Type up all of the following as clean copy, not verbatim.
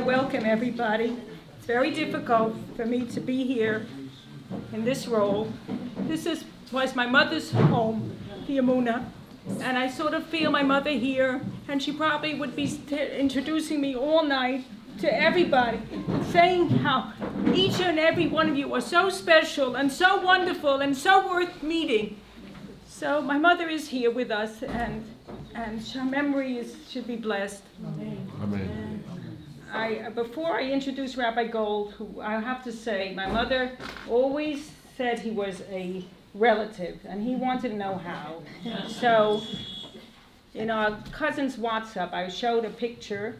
to welcome everybody. It's very difficult for me to be here in this role. Was my mother's home, the Amuna, and I sort of feel my mother here, and she probably would be introducing me all night to everybody, saying how each and every one of you are so special and so wonderful and so worth meeting. So my mother is here with us, and her memory should be blessed. Amen. Before I introduce Rabbi Gold, who I have to say, my mother always said he was a relative, and he wanted to know how. So in our cousin's WhatsApp, I showed a picture,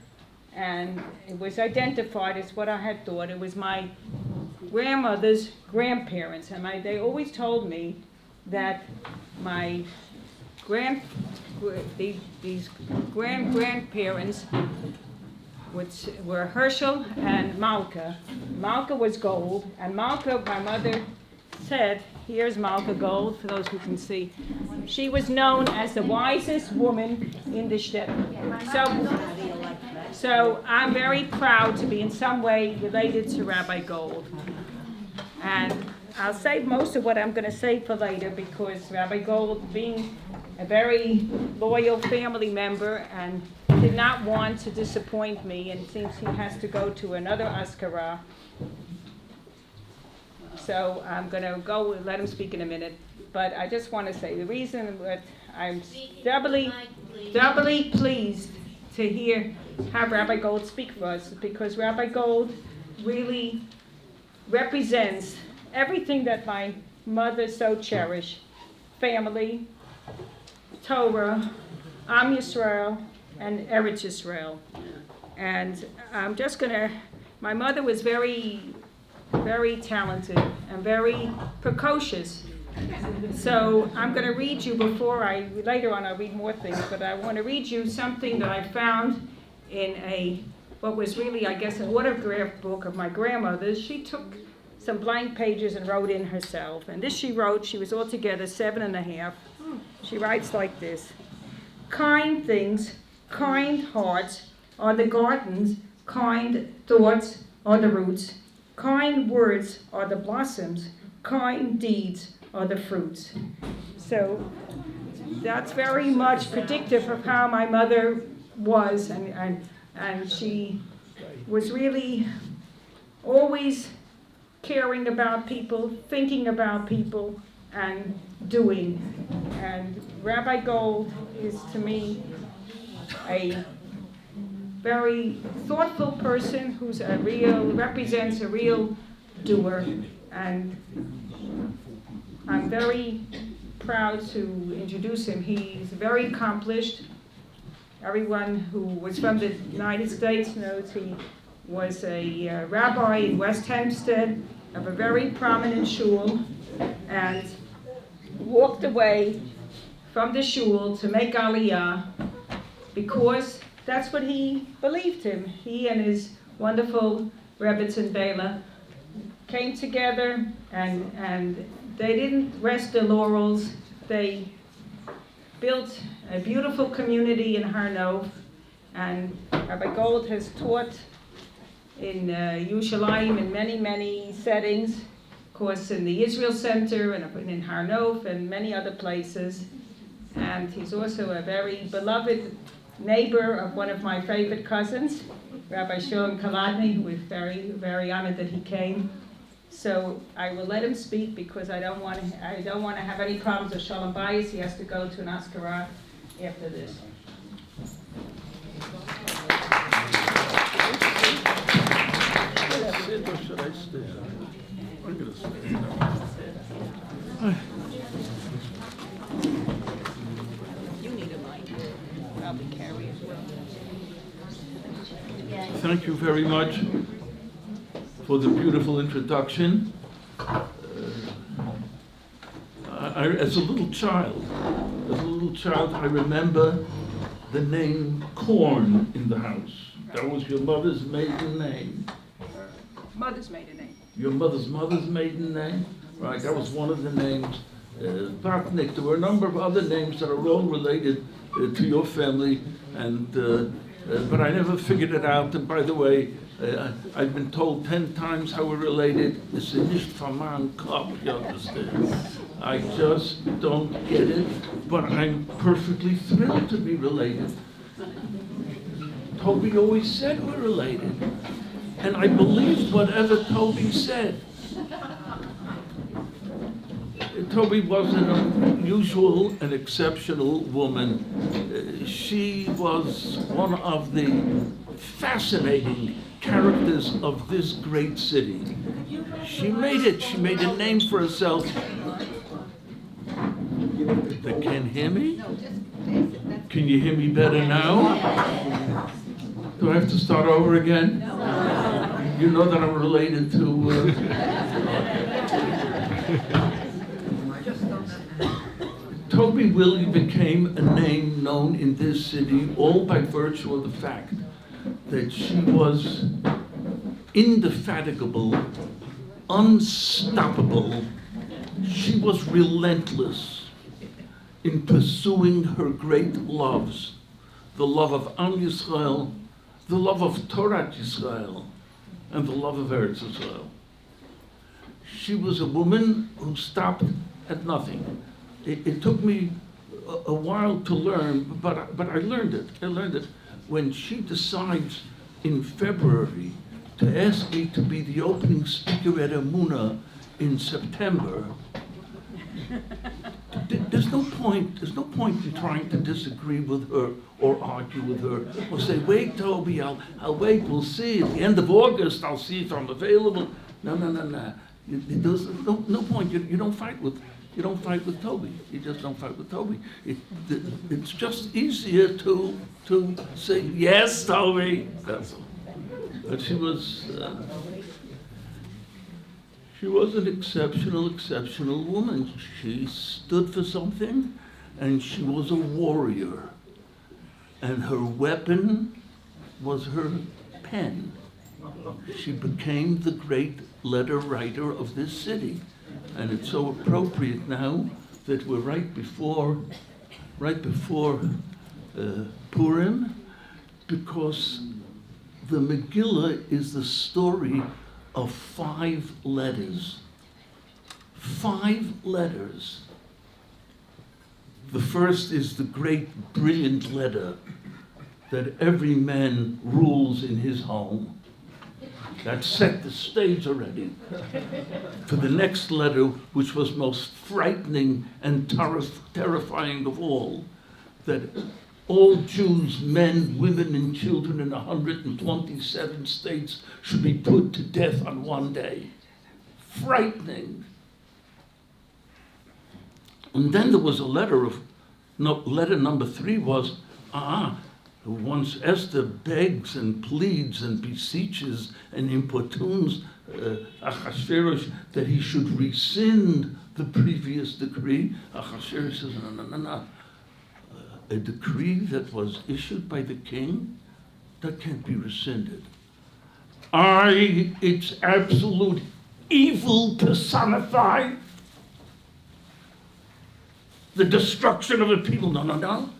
and it was identified as what I had thought. It was my grandmother's grandparents, and they always told me that my these grandparents, which were Herschel and Malka. Malka was gold, and Malka, my mother said, here's Malka Gold, for those who can see. She was known as the wisest woman in the shtetl. So I'm very proud to be in some way related to Rabbi Gold. And I'll save most of what I'm going to say for later, because Rabbi Gold, being a very loyal family member and did not want to disappoint me, and since he has to go to another Askara, so I'm going to go let him speak in a minute. But I just want to say the reason that I'm doubly pleased to have Rabbi Gold speak for us, because Rabbi Gold really represents everything that my mother so cherished: family, Torah, Am Yisrael, and Eretz Yisrael. And I'm just gonna, my mother was very, very talented and very precocious. So I'm gonna read you later on I'll read more things, but I wanna read you something that I found in what was really, I guess, an autograph book of my grandmother's. She took some blank pages and wrote in herself. And this she wrote, she was altogether 7.5. She writes like this: kind things, kind hearts are the gardens, kind thoughts are the roots, kind words are the blossoms, kind deeds are the fruits. So that's very much predictive of how my mother was, and she was really always caring about people, thinking about people, and doing. And Rabbi Gold is, to me, a very thoughtful person who's represents a real doer. And I'm very proud to introduce him. He's very accomplished. Everyone who was from the United States knows he was a rabbi in West Hempstead of a very prominent shul, and walked away from the shul to make Aliyah because that's what he believed in. He and his wonderful Rebbetzin Bela came together, and they didn't rest their laurels. They built a beautiful community in Har Nof, and Rabbi Gold has taught in Yerushalayim in many, many settings, of course in the Israel Center and in Har Nof and many other places. And he's also a very beloved neighbor of one of my favorite cousins, Rabbi Sholem, who is very, very honored that he came. So I will let him speak, because I don't want to have any problems with Sholem bias. He has to go to an Askara after this. Sit or should I stand? I'm going to stand. You need a mic. Probably carry as well. Thank you very much for the beautiful introduction. As a little child, I remember the name Corn in the house. That was your mother's maiden name. Mother's maiden name. Your mother's maiden name? Right, that was one of the names. Patnik. There were a number of other names that are all related to your family, and But I never figured it out. And by the way, I've been told 10 times how we're related. It's a nicht von meinem Kopf, you understand? I just don't get it, but I'm perfectly thrilled to be related. Toby always said we're related. And I believed whatever Toby said. Toby was an unusual and exceptional woman. She was one of the fascinating characters of this great city. She made it. She made a name for herself. They can't hear me? Can you hear me better now? Do I have to start over again? You know that I'm related to... Toby Willig became a name known in this city all by virtue of the fact that she was indefatigable, unstoppable. She was relentless in pursuing her great loves, the love of Am Yisrael, the love of Torah Yisrael, and the love of Eretz Yisrael. She was a woman who stopped at nothing. It took me a while to learn, but I learned it. I learned it when she decides in February to ask me to be the opening speaker at Emunah in September. There's no point in trying to disagree with her or argue with her or say, wait, Toby, I'll wait, we'll see. At the end of August, I'll see if I'm available. No. There's no point. You don't fight with Toby. You just don't fight with Toby. It's just easier to say, yes, Toby. That's all. But she was an exceptional woman. She stood for something, and she was a warrior. And her weapon was her pen. She became the great letter writer of this city. And it's so appropriate now that we're right before Purim, because the Megillah is the story of 5 letters. 5 letters. The first is the great, brilliant letter that every man rules in his home. That set the stage already for the next letter, which was most frightening and terrifying of all, that all Jews, men, women, and children in 127 states should be put to death on one day. Frightening. And then there was a letter number 3 was, once Esther begs and pleads and beseeches and importunes Achashverosh that he should rescind the previous decree, Achashverosh says, no. A decree that was issued by the king, that can't be rescinded. It's absolute evil personified. The destruction of a people. No.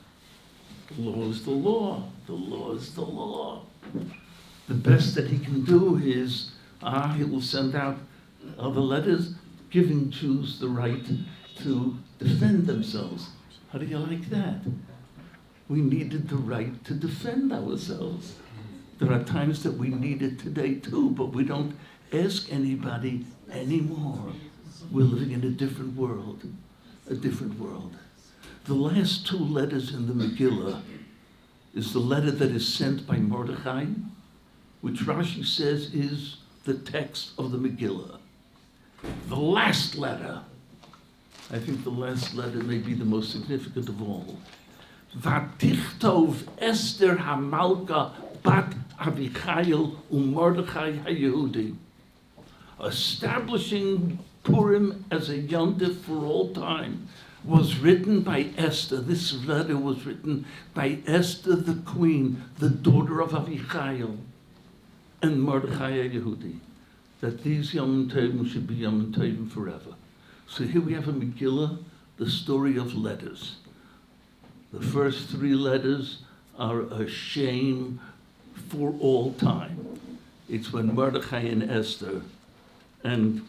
The law is the law. The law is the law. The best that he can do is, he will send out other letters giving Jews the right to defend themselves. How do you like that? We needed the right to defend ourselves. There are times that we need it today too, but we don't ask anybody anymore. We're living in a different world. The last 2 letters in the Megillah is the letter that is sent by Mordechai, which Rashi says is the text of the Megillah. The last letter, I think the last letter may be the most significant of all. Vatichtov Esther Hamalka bat Avichail uMordechai HaYehudi, establishing Purim as a yontif for all time, was written by Esther. This letter was written by Esther the queen, the daughter of Avichail, and Mordechai HaYehudi, that these Yom Tovim should be Yom Tovim forever. So here we have a Megillah, the story of letters. The first 3 letters are a shame for all time. It's when Mordechai and Esther and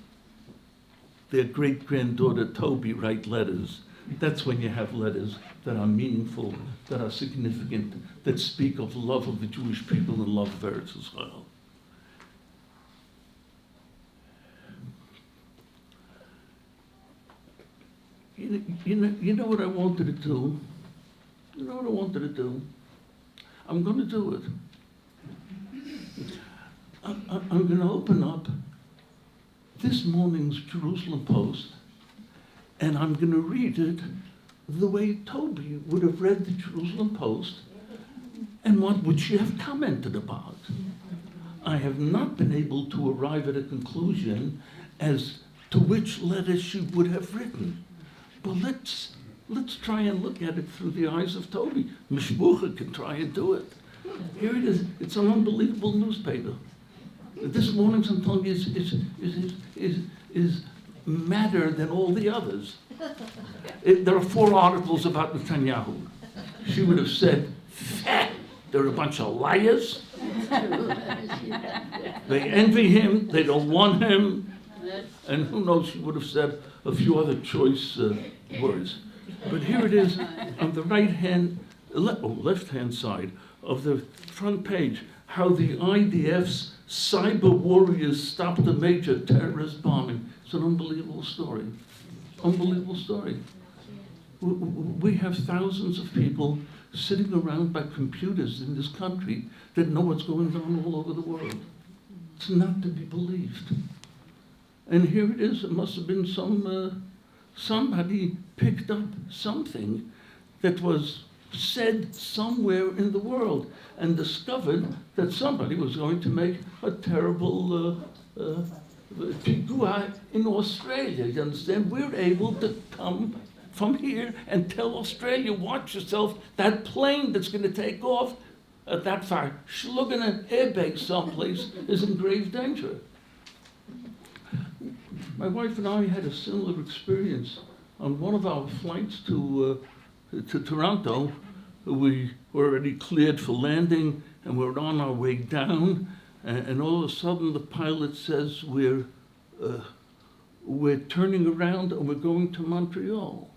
their great-granddaughter Toby write letters. That's when you have letters that are meaningful, that are significant, that speak of love of the Jewish people and love of Eretz Israel. You know what I wanted to do? You know what I wanted to do? I'm going to do it. I'm going to open up this morning's Jerusalem Post, and I'm going to read it the way Toby would have read the Jerusalem Post, and what would she have commented about. I have not been able to arrive at a conclusion as to which letter she would have written. But let's try and look at it through the eyes of Toby. Mishbucha can try and do it. Here it is. It's an unbelievable newspaper. This morning's, I'm telling you, is madder than all the others. There are 4 articles about Netanyahu. She would have said, they're a bunch of liars. They envy him. They don't want him. And who knows, she would have said a few other choice words. But here it is on the left-hand side of the front page, how the IDF's cyber warriors stopped a major terrorist bombing. It's an unbelievable story. Unbelievable story. We have thousands of people sitting around by computers in this country that know what's going on all over the world. It's not to be believed. And here it is. It must have been somebody picked up something that was said somewhere in the world and discovered that somebody was going to make a terrible pigua in Australia. You understand? We're able to come from here and tell Australia, watch yourself, that plane that's going to take off at that far, slugging an airbag someplace, is in grave danger. My wife and I had a similar experience on one of our flights to Toronto. We were already cleared for landing, and we're on our way down, and all of a sudden the pilot says we're turning around and we're going to Montreal.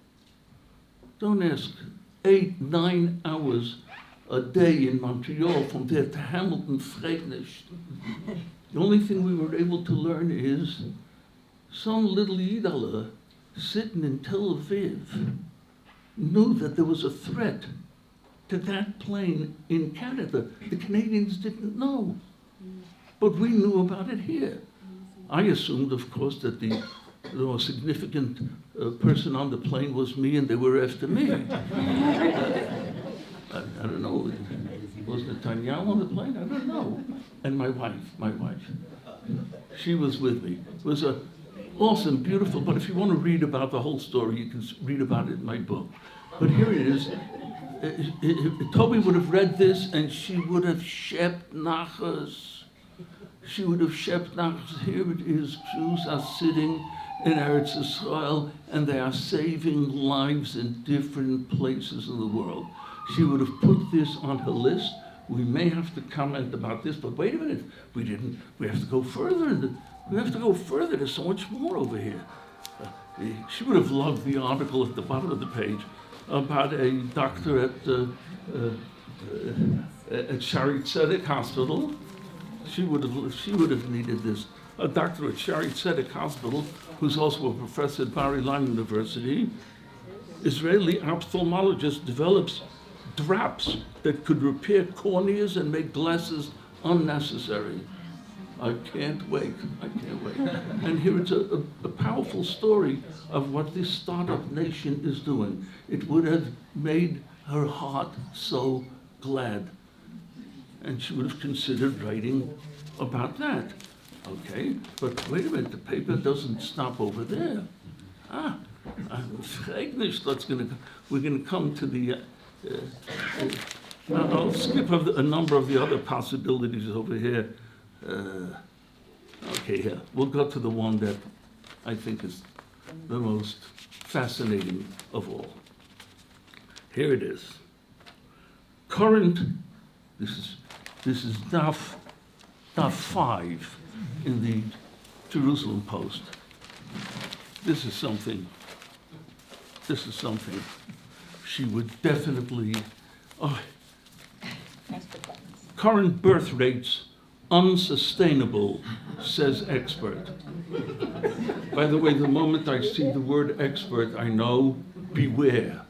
Don't ask. 8-9 hours a day in Montreal from there to Hamilton, Freignish. The only thing we were able to learn is some little Yidala sitting in Tel Aviv knew that there was a threat to that plane in Canada. The Canadians didn't know, but we knew about it here. I assumed, of course, that the most significant person on the plane was me, and they were after me. I don't know. Was Netanyahu on the plane? I don't know. And my wife. She was with me. It was a awesome, beautiful, but if you want to read about the whole story, you can read about it in my book. But here it is. Toby would have read this, and she would have shept nachas. She would have shept nachas. Here it is. Jews are sitting in Eretz Israel, and they are saving lives in different places in the world. She would have put this on her list. We may have to comment about this, but wait a minute. We didn't. We have to go further. We have to go further. There's so much more over here. She would have loved the article at the bottom of the page about a doctor at Shari Tzedek Hospital. She would have needed this. A doctor at Shari Tzedek Hospital, who's also a professor at Bar Ilan University. Israeli ophthalmologist develops drops that could repair corneas and make glasses unnecessary. I can't wait. And here it's a powerful story of what this startup nation is doing. It would have made her heart so glad. And she would have considered writing about that. Okay, but wait a minute, the paper doesn't stop over there. We're going to come to the, I'll skip a number of the other possibilities over here. Okay, here, we'll go to the one that I think is the most fascinating of all. Here it is. current, this is daf 5 in the Jerusalem Post. This is something she would definitely, current birth rates unsustainable, says expert. By the way, the moment I see the word expert, I know, beware.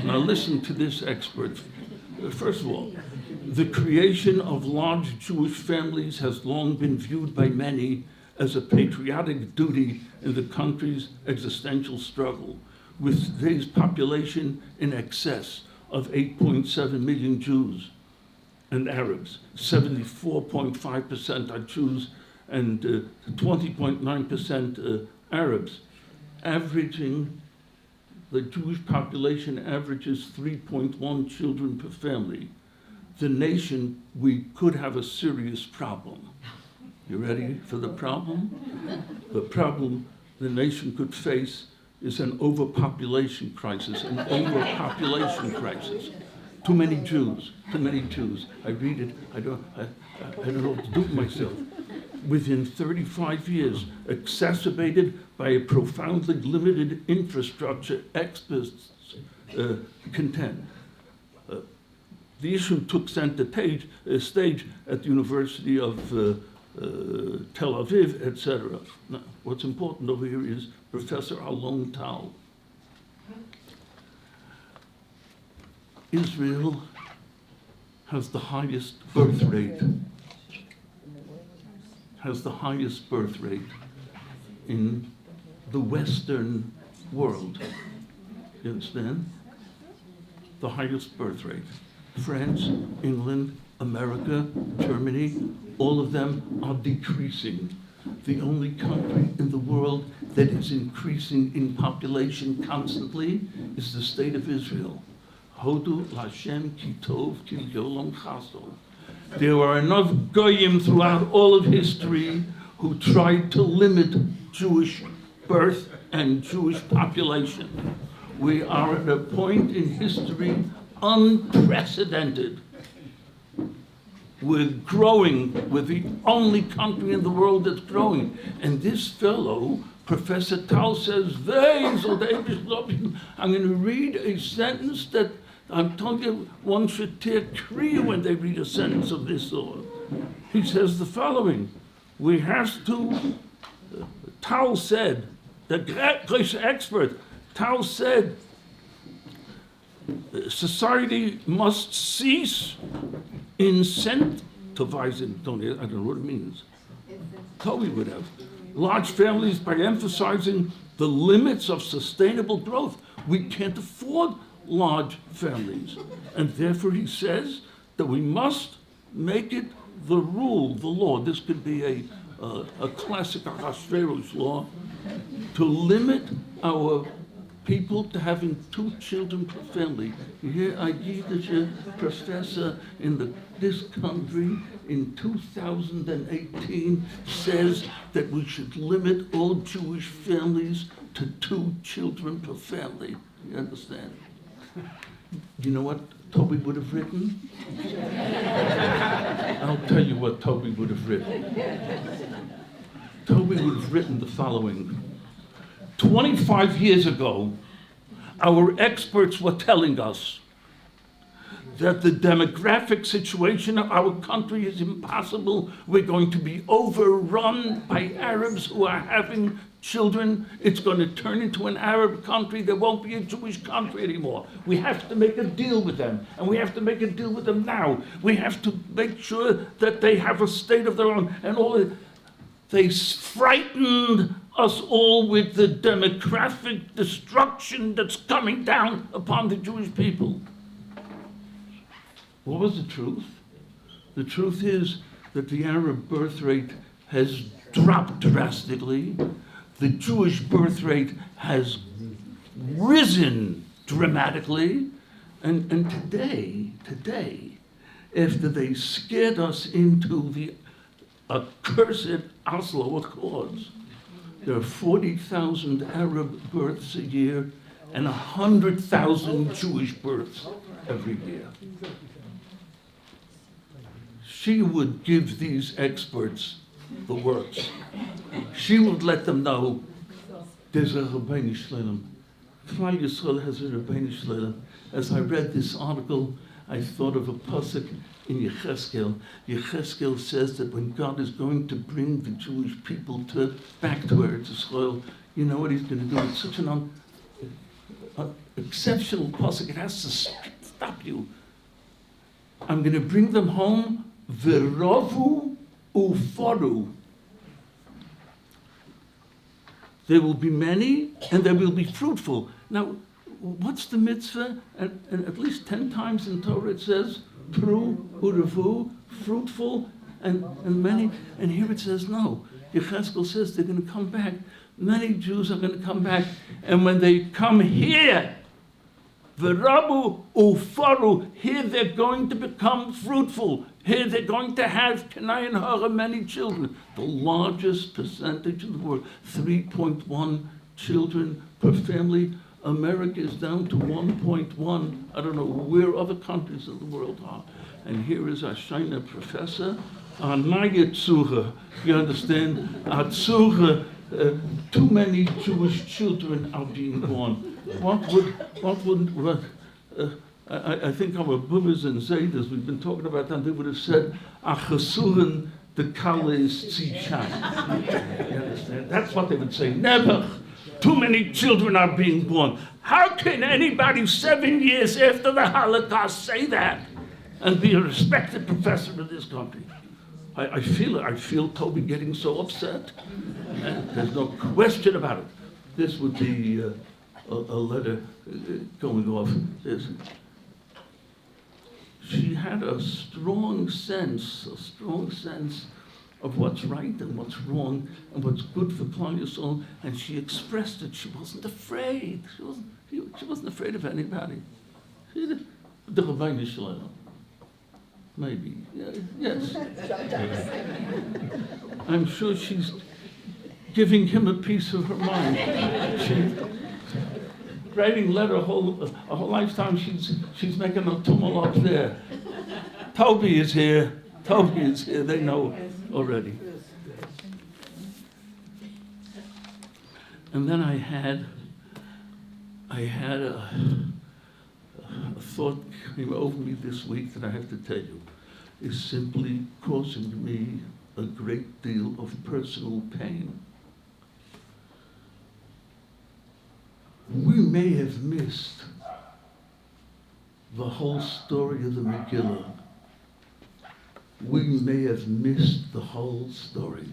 Now listen to this expert. First of all, the creation of large Jewish families has long been viewed by many as a patriotic duty in the country's existential struggle, with today's population in excess of 8.7 million Jews and Arabs. 74.5% are Jews and 20.9% Arabs. The Jewish population averages 3.1 children per family. The nation, we could have a serious problem. You ready for the problem? The problem the nation could face is an overpopulation crisis, Too many Jews. I read it, I don't know what to do with myself. Within 35 years, exacerbated by a profoundly limited infrastructure, experts contend. The issue took center stage at the University of Tel Aviv, etc. Now, what's important over here is Professor Alon Tal. Israel has the highest birth rate in the Western world. You understand? The highest birth rate. France, England, America, Germany, all of them are decreasing. The only country in the world that is increasing in population constantly is the state of Israel. Hodu Lashem ki tov ki yolam chaso. There were enough goyim throughout all of history who tried to limit Jewish birth and Jewish population. We are at a point in history unprecedented. We're growing. We're the only country in the world that's growing. And this fellow, Professor Tal, says, I'm going to read a sentence that I'm telling you, one should tear kriya when they read a sentence of this sort. He says the following: we have to, Tal said, the great expert, Tal said, society must cease incentivizing, I don't know what it means. Toby would have. Large families by emphasizing the limits of sustainable growth. We can't afford large families. And therefore he says that we must make it the rule, the law. This could be a classic Ahasuerus law, to limit our people to having 2 children per family. Here, I give the professor in this country in 2018 says that we should limit all Jewish families to 2 children per family. You understand? You know what Toby would have written? I'll tell you what Toby would have written. Toby would have written the following. 25 years ago, our experts were telling us that the demographic situation of our country is impossible. We're going to be overrun by Arabs who are having children. It's going to turn into an Arab country. There won't be a Jewish country anymore. We have to make a deal with them, and we have to make a deal with them now. We have to make sure that they have a state of their own, and all that. They frightened us all with the demographic destruction that's coming down upon the Jewish people. What was the truth? The truth is that the Arab birth rate has dropped drastically. The Jewish birth rate has risen dramatically. And today, after they scared us into the accursed Oslo Accords, there are 40,000 Arab births a year and 100,000 Jewish births every year. she would give these experts the works. She would let them know there's a Rabbi Sholem. Klal Yisrael has a Rabbi Sholem. As I read this article, I thought of a pasuk in Yecheskel. Yecheskel says that when God is going to bring the Jewish people back to Eretz Yisrael, you know what he's going to do? It's such an exceptional pasuk. It has to stop you. I'm going to bring them home, v'rovu uforu. There will be many, and they will be fruitful. Now, what's the mitzvah? And at least 10 times in Torah it says, pru, urevu, fruitful, and many. And here it says, no. Yecheskel says they're going to come back. Many Jews are going to come back. And when they come here, v'rabu ufaru, here they're going to become fruitful. Here they're going to have Kenai and Hara, many children. The largest percentage in the world, 3.1 children per family. America is down to 1.1. I don't know where other countries in the world are. And here is our Shaina professor, our Naya Tzura. You understand? Our Tzura, too many Jewish children are being born. I think our Bubbas and Zaydas, we've been talking about that, they would have said, Achasuren, the Kala is Tzichan. You understand? That's what they would say. Never. Too many children are being born. How can anybody 7 years after the Holocaust say that and be a respected professor in this country? I feel Toby getting so upset. There's no question about it. This would be a letter going off. She had a strong sense of what's right and what's wrong and what's good for Klal Yisrael, and she expressed it. She wasn't afraid. She wasn't afraid of anybody. The Rabbi Sholem, maybe. Yes. I'm sure she's giving him a piece of her mind. Writing letter a whole lifetime. She's making a tumult up there. Toby is here. They know already. And then I had a thought came over me this week that I have to tell you is simply causing me a great deal of personal pain. We may have missed the whole story of the Megillah. We may have missed the whole story.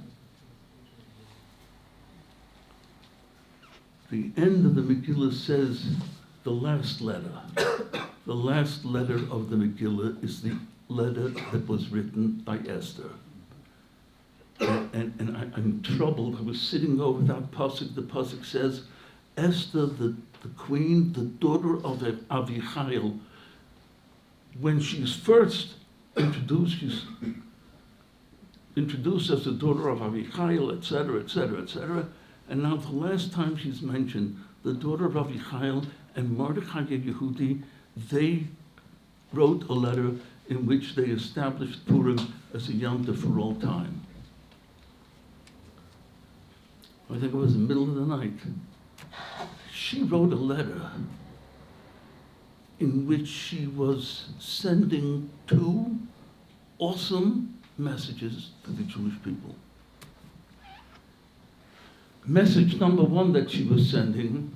The end of the Megillah says the last letter. The last letter of the Megillah is the letter that was written by Esther. And I'm troubled. I was sitting over that pasuk. The pasuk says, Esther, the queen, the daughter of Avichail, when she's first introduced, she's introduced as the daughter of Avichail, etc., etc., etc. And now the last time she's mentioned, the daughter of Avichail and Mordechai Yehudi, they wrote a letter in which they established Purim as a Yom Tov for all time. I think it was the middle of the night. She wrote a letter in which she was sending two awesome messages to the Jewish people. Message number one that she was sending: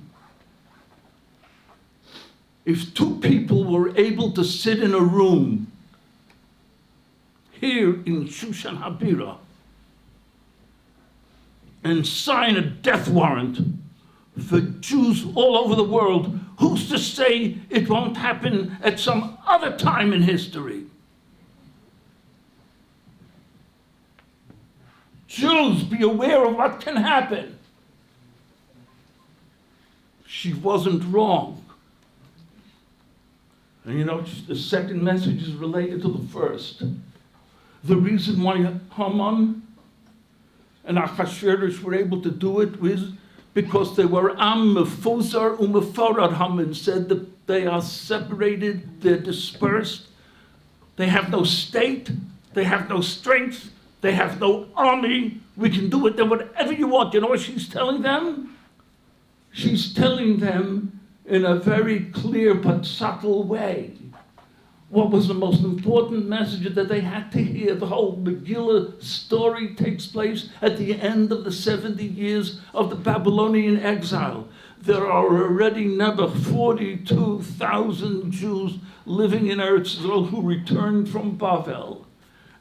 if two people were able to sit in a room here in Shushan Habira and sign a death warrant for Jews all over the world, who's to say it won't happen at some other time in history? Jews, be aware of what can happen. She wasn't wrong. And you know, the second message is related to the first. The reason why Haman and Achashverosh were able to do it was because they were Am Mefuzar Umefarad. Haman said that they are separated, they're dispersed, they have no state, They have no strength. They have no army. We can do with them whatever you want. You know what she's telling them? She's telling them in a very clear but subtle way what was the most important message that they had to hear. The whole Megillah story takes place at the end of the 70 years of the Babylonian exile. There are already never 42,000 Jews living in Eretz Israel who returned from Bavel.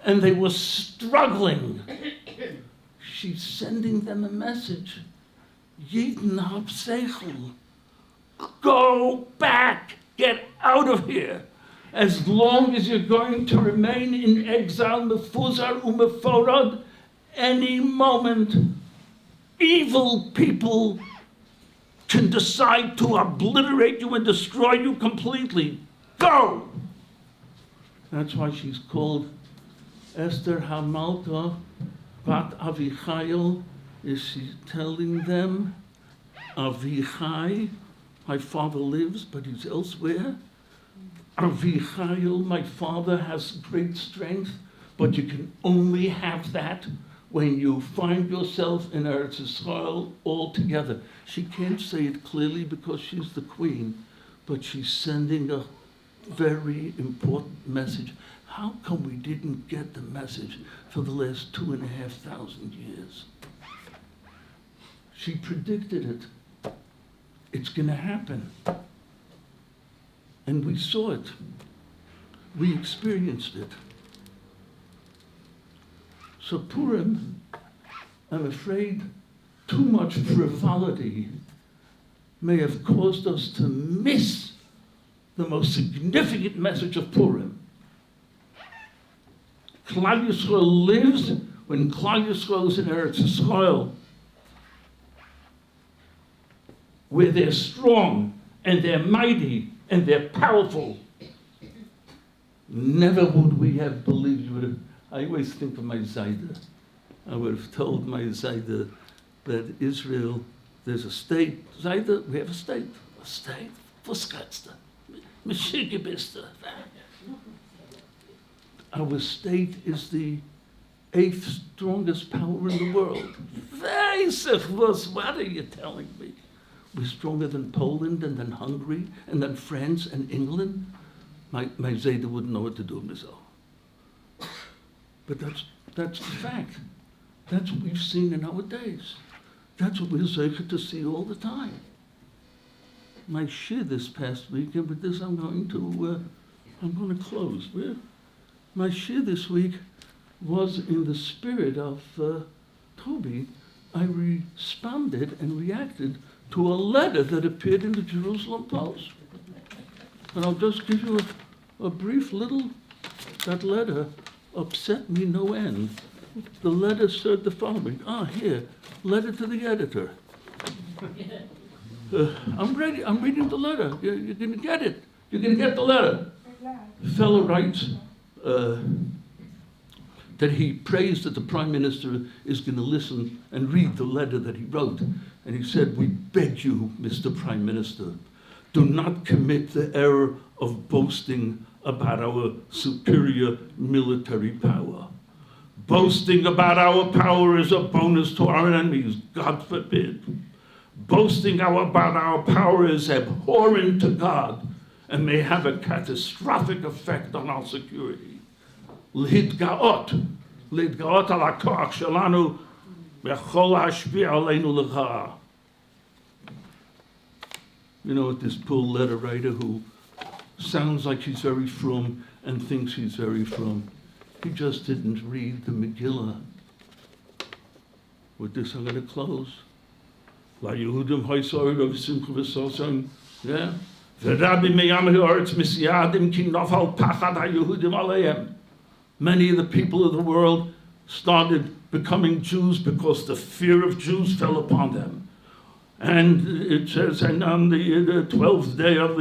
And they were struggling. She's sending them a message. Yidn hab seichel. Go back. Get out of here. As long as you're going to remain in exile, mefuzar umeforad, any moment, evil people can decide to obliterate you and destroy you completely. Go! That's why she's called Esther Hamalka Bat Avichail. Is she telling them, Avichai, my father lives, but he's elsewhere. Avichail, my father has great strength, but you can only have that when you find yourself in Eretz Yisrael altogether. She can't say it clearly because she's the queen, but she's sending a very important message. How come we didn't get the message for the last 2,500 years? She predicted it. It's going to happen. And we saw it. We experienced it. So Purim, I'm afraid, too much frivolity may have caused us to miss the most significant message of Purim. Klal Yisrael lives when Klal Yisrael is in Eretz Yisrael, where they're strong and they're mighty and they're powerful. Never would we have believed you would have. I always think of my Zayda. I would have told my Zayda that Israel, there's a state. Zayda, we have a state. A state? Fuskatsta. Meshigibista. Our state is the 8th strongest power in the world. What are you telling me? We're stronger than Poland and then Hungary and then France and England. My Zayda wouldn't know what to do with himself. But that's the fact. That's what we've seen in our days. That's what we're zeichet to see all the time. My shir this past week, and with this I'm going to close. My shir this week was in the spirit of Toby. I responded and reacted to a letter that appeared in the Jerusalem Post. And I'll just give you a brief little, that letter upset me no end. The letter said the following. Here, letter to the editor. I'm reading the letter. You're going to get it. You're going to get the letter. The fellow writes that he prays that the Prime Minister is going to listen and read the letter that he wrote. And he said, we beg you, Mr. Prime Minister, do not commit the error of boasting about our superior military power. Boasting about our power is a bonus to our enemies, God forbid. Boasting about our power is abhorrent to God and may have a catastrophic effect on our security. L'hitgaot al ha'koach shelanu v'chol hashpi' aleinu l'cha. You know, this poor letter writer who sounds like he's very frum and thinks he's very frum. He just didn't read the Megillah. With this, I'm going to close. La Yehudim ha'yisrael of simcha v'sosan. Yeah. Rabbi meyam ha'aretz misyadim ki nafal pachad ha'Yehudim aleim. Many of the people of the world started becoming Jews because the fear of Jews fell upon them. And it says, and on the 12th day of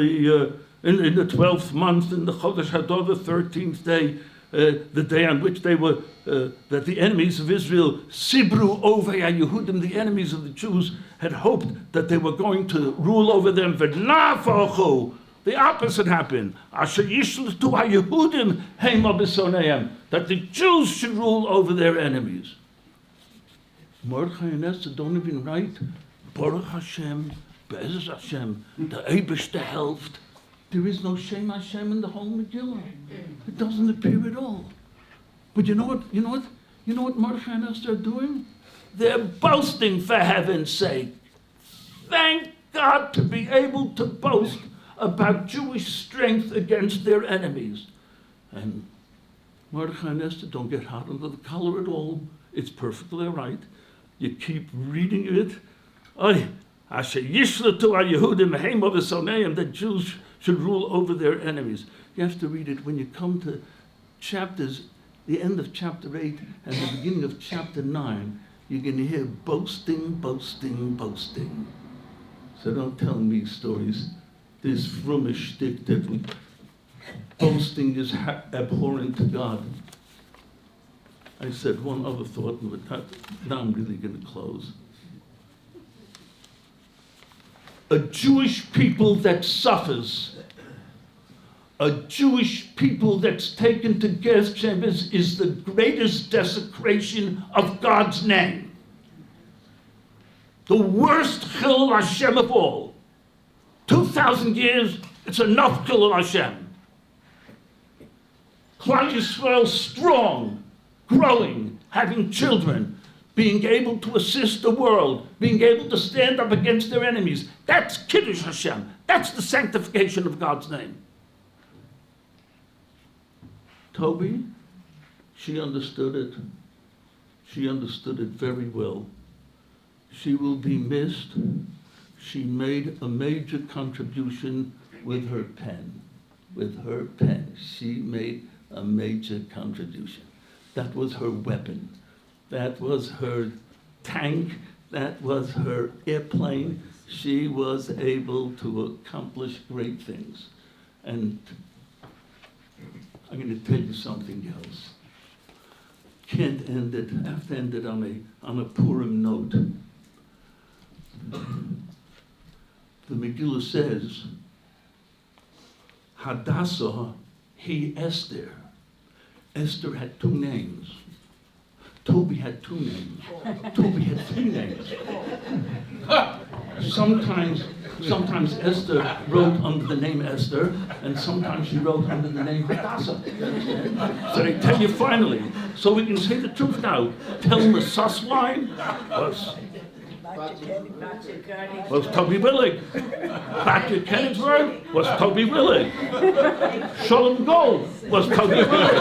in the 12th month, in the Chodesh Hador, the 13th day, the day on which they were, that the enemies of Israel, Sibru Ovei Yehudim, the enemies of the Jews, had hoped that they were going to rule over them. V'nafachu The opposite happened. Asher yishlatu haYehudim heima b'soneim, that the Jews should rule over their enemies. Mordechai and Esther don't even write Baruch Hashem, Be'ez Hashem, the Eibishter Helft. There is no Shem Hashem in the whole Megillah. It doesn't appear at all. But you know what Mordechai and Esther are doing? They're boasting, for heaven's sake. Thank God to be able to boast about Jewish strength against their enemies. And Mordechai and Esther don't get hot under the collar at all. It's perfectly right. You keep reading it. Asher yishlatu haYehudim heima b'soneim, the Jews should rule over their enemies. You have to read it when you come to chapters, the end of chapter 8 and the beginning of chapter 9. You're going to hear boasting, boasting, boasting. So don't tell me stories. This frummish shtick that boasting is abhorrent to God. I said one other thought, but now I'm really going to close. A Jewish people that suffers, a Jewish people that's taken to gas chambers is the greatest desecration of God's name. The worst Chilul Hashem of all. 2,000 years, it's enough Chilul Hashem. Klal Yisrael strong, growing, having children, being able to assist the world, being able to stand up against their enemies. That's Kiddush Hashem. That's the sanctification of God's name. Toby, she understood it. She understood it very well. She will be missed. She made a major contribution with her pen. With her pen, she made a major contribution. That was her weapon. That was her tank. That was her airplane. She was able to accomplish great things. And I'm going to tell you something else. Can't end it. I have to end it on a Purim note. The Megillah says, Hadassah, he Esther. Esther had 2 names. Toby had 2 names. Toby had 3 names. Sometimes Esther wrote under the name Esther, and sometimes she wrote under the name Hadassah. So they tell you finally, so we can say the truth now. Telma Sussline was Toby Willig. Batya Kennisburg was Toby Willig. Sholem Gold was Toby Willig.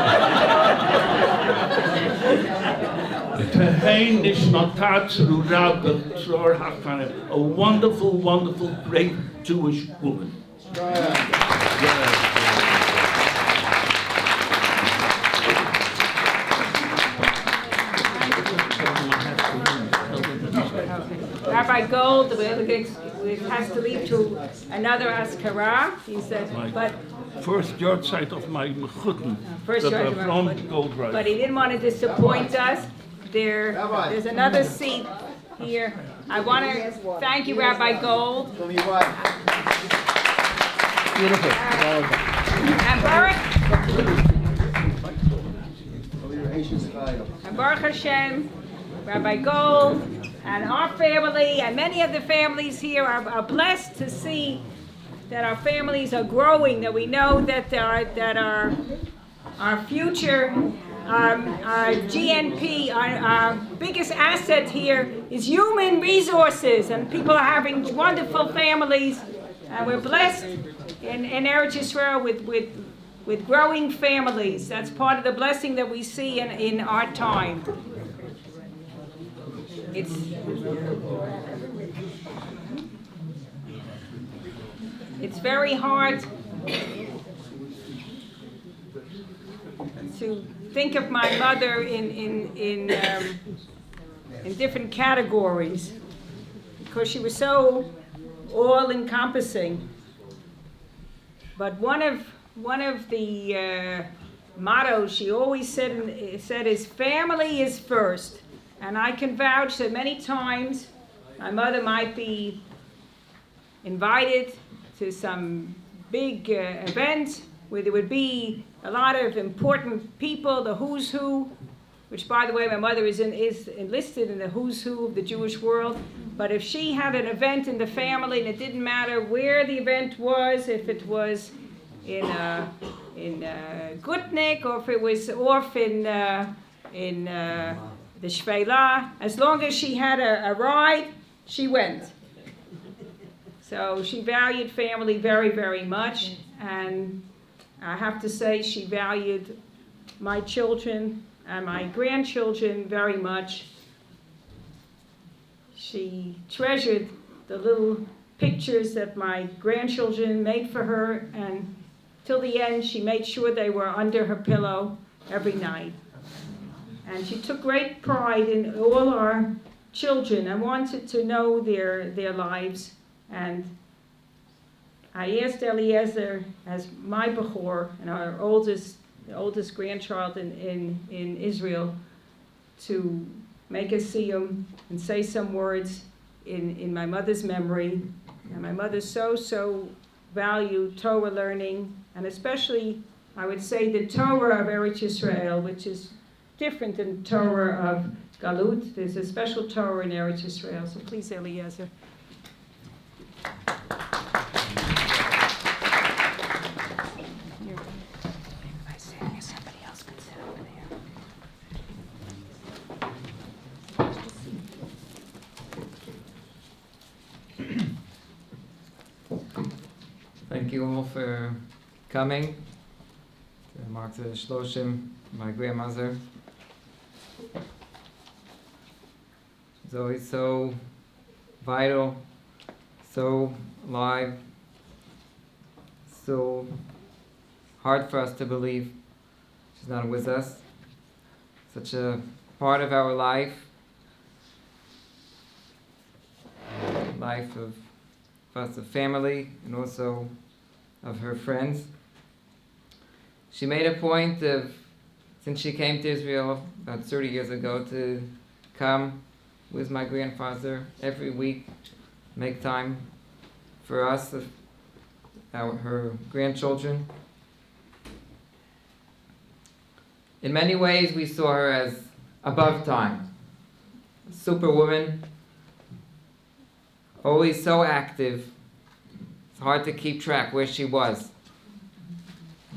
Tehein Nishmatat Tzrura B'Tzror HaChanem. A wonderful, wonderful, great Jewish woman. Rabbi Gold has to leave to another Askara. He said, but first yahrzeit of my mechutten, but he didn't want to disappoint us. There's another seat here. I want to thank you, Rabbi Gold. Beautiful. And Baruch Hashem, Rabbi Gold, and our family, and many of the families here are blessed to see that our families are growing, that we know that our future, our GNP, our biggest asset here is human resources, and people are having wonderful families, and we're blessed in Eretz Yisrael with growing families. That's part of the blessing that we see in our time. It's very hard to think of my mother in different categories because she was so all-encompassing. But one of the mottos she always said is family is first. And I can vouch that many times my mother might be invited to some big event where there would be a lot of important people, the who's who, which, by the way, my mother is enlisted in the who's who of the Jewish world. But if she had an event in the family, and it didn't matter where the event was, if it was in Gutnik, or if it was off in the Shvela, as long as she had a ride, she went. So she valued family very, very much, and I have to say she valued my children and my grandchildren very much. She treasured the little pictures that my grandchildren made for her, and till the end she made sure they were under her pillow every night. And she took great pride in all our children and wanted to know their lives. And I asked Eliezer, as my Bechor and our oldest grandchild in Israel, to make a siyum and say some words in my mother's memory. And my mother so valued Torah learning, and especially, I would say, the Torah of Eretz Yisrael, which is different than Torah of Galut. There's a special Torah in Eretz Yisrael. So please, Eliezer. Thank you all for coming to mark the Sholem, my grandmother. It's always so vital, so alive, so hard for us to believe she's not with us. Such a part of our life of us, of family, and also of her friends. She made a point of, since she came to Israel about 30 years ago, to come with my grandfather every week, make time for us, her grandchildren. In many ways, we saw her as above time, a superwoman, always so active. It's hard to keep track where she was.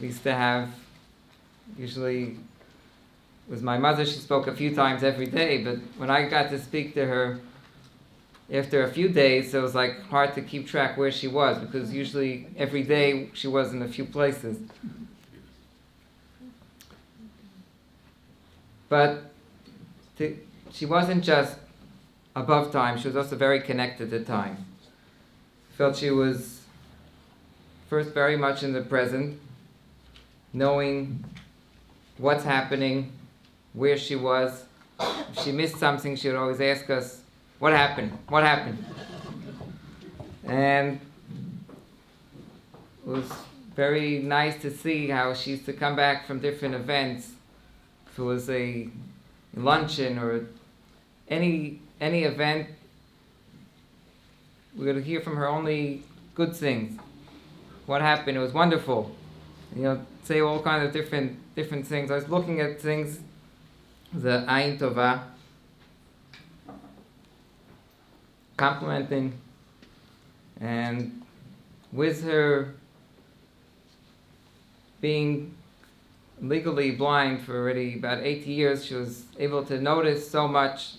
We used to have, usually with my mother, she spoke a few times every day, but when I got to speak to her after a few days, it was like hard to keep track where she was, because usually every day she was in a few places. But she wasn't just above time, she was also very connected to time. Felt she was first very much in the present, knowing what's happening, where she was. If she missed something, she would always ask us, what happened? What happened? And it was very nice to see how she used to come back from different events. If it was a luncheon or any event, we would hear from her only good things. What happened? It was wonderful. Say all kinds of different things. I was looking at things, the Ayin Tova, complimenting, and with her being legally blind for already about 80 years, she was able to notice so much.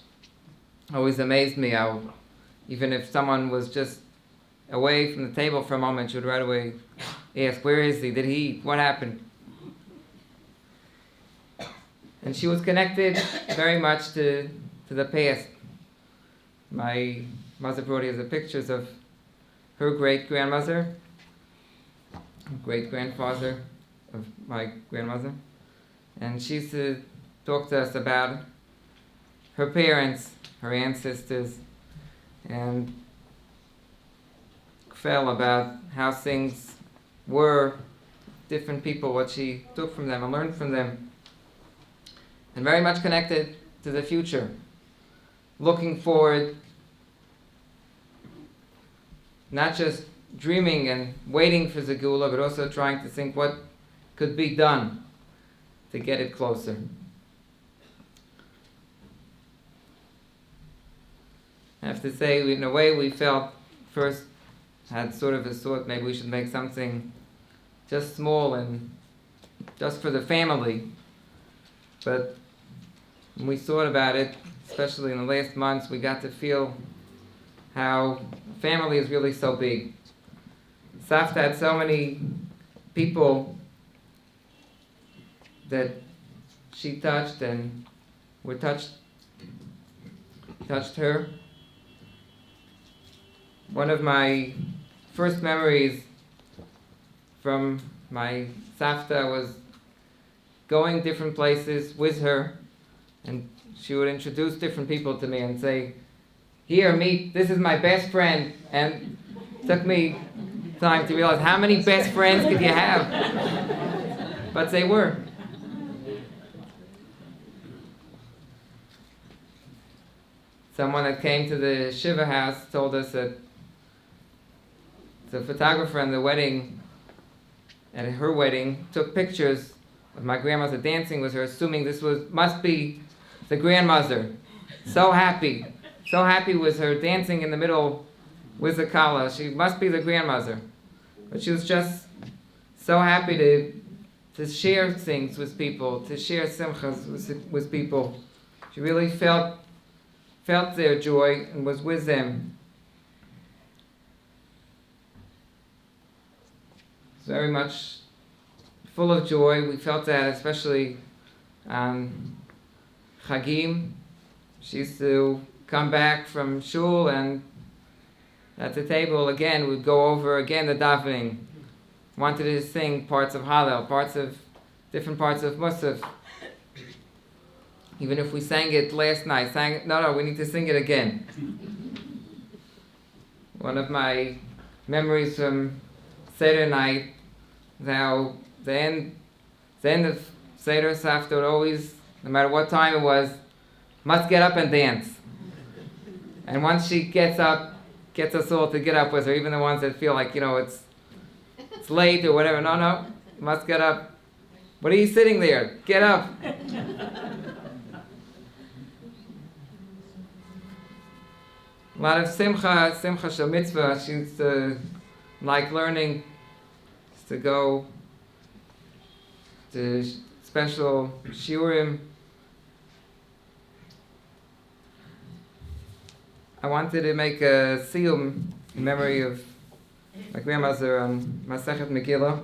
Always amazed me how, even if someone was just away from the table for a moment, she would right away ask, where is he? Did he eat? What happened? And she was connected very much to the past. My mother brought here the pictures of her great-grandmother, great-grandfather of my grandmother. And she used to talk to us about her parents, her ancestors, and fell about how things were, different people, what she took from them and learned from them. And very much connected to the future, looking forward, not just dreaming and waiting for the Geula, but also trying to think what could be done to get it closer. I have to say, in a way, we felt first, had sort of a thought, maybe we should make something just small and just for the family. But when we thought about it, especially in the last months, we got to feel how family is really so big. Savta had so many people that she touched and were touched her. One of my first memories from my Savta was going different places with her, and she would introduce different people to me and say, "Here, meet, this is my best friend." And it took me time to realize how many best friends could you have? But they were. Someone that came to the Shiva house told us that the photographer in the wedding, at her wedding, took pictures of my grandmother dancing with her, assuming this must be the grandmother. So happy with her dancing in the middle with the kala. She must be the grandmother. But she was just so happy to share things with people, to share simchas with people. She really felt their joy and was with them. Very much full of joy. We felt that especially on Chagim. She used to come back from shul and at the table again we'd go over again the davening. Wanted to sing parts of Hallel, different parts of Musaf. Even if we sang it last night, no, we need to sing it again. One of my memories from Seder night, how the end of Seder Savta would always, no matter what time it was, must get up and dance. And once she gets us all to get up with her, even the ones that feel like, it's late or whatever. No, must get up. What are you sitting there? Get up. A lot of simcha shel mitzvah. She used to like learning, to go to special shiurim. I wanted to make a siyum in memory of my grandmother on Masechet Megillah.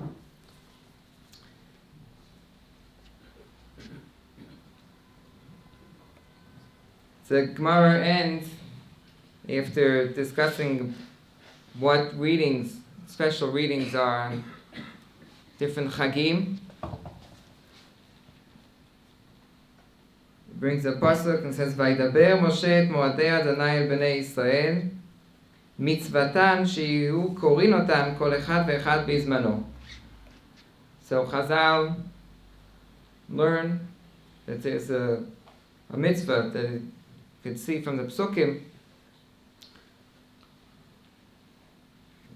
The Gemara ends after discussing what readings, special readings are on different Chagim. It brings a pasuk and says, "Vaydaber Moshe et moadei Adonai el bnei Yisrael, mitzvatan sheyu korin otan kol echad ve'echad bizmano." So Chazal learn that there's a mitzvah that you could see from the psukim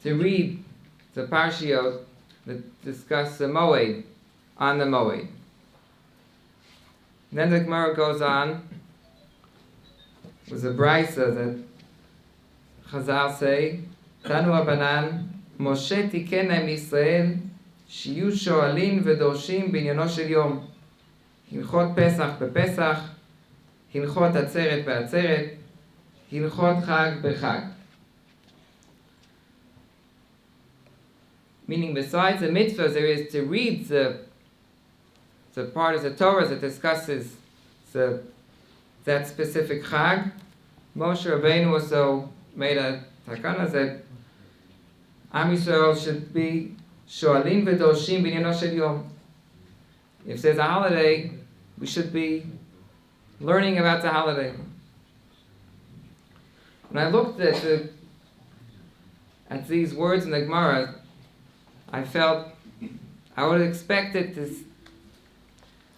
to read the parshiot that discuss the moed on the moed. Then the Gemara goes on with a brisa that Chazal say, "Tanu Abanan, Moshe tiken lahem Yisrael, shiyu shoalin v'doshim b'inyono shel yom, hilchot Pesach b'Pesach, hilchot Atzeret b'Atzeret, hilchot Chag b'Chag." Meaning, besides the mitzvah, there is to read the part of the Torah that discusses that specific Chag. Moshe Rabbeinu also made a takana that Am Yisrael should be shoalin v'doshim b'inyono shel yom. If there's a holiday, we should be learning about the holiday. When I looked at these words in the Gemara, I felt I would have expected to